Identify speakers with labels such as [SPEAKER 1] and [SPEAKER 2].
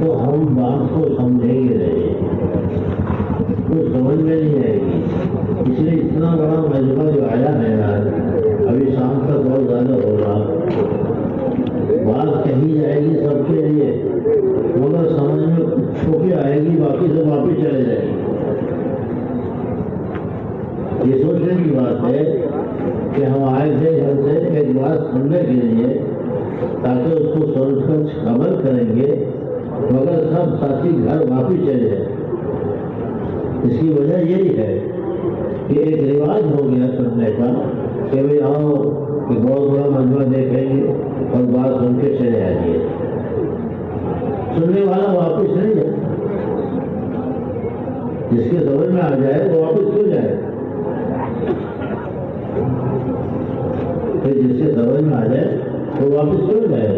[SPEAKER 1] تو ہم بات کو سمجھیں گے نہیں، کچھ سمجھ میں نہیں آئے گی. اس لیے اتنا بڑا مجمع جو آیا ہے یار، ابھی شام تک بہت زیادہ ہو رہا، بات کہی جائے گی سب کے لیے، مگر سمجھ میں چھوٹی آئے گی، باقی سب واپس چلے جائے گی. یہ سوچنے کی بات ہے کہ ہم آئے تھے گھر سے ایک بات سننے کے لیے تاکہ اس کو سوچ کر عمل کریں گے، مگر سب ساتھی گھر واپس چلے جائیں. اس کی وجہ یہی ہے کہ ایک رواج ہو گیا سننے کا کہ بھائی آؤ کہ بہت بڑا مجمع دیکھیں گے اور بات سن کے چلے آئیے. سننے والا واپس نہیں جائے، جس کے سمجھ میں آ جائے وہ واپس کیوں جائے؟ جس سے سمجھ میں آ جائے وہ واپس کیوں جائے؟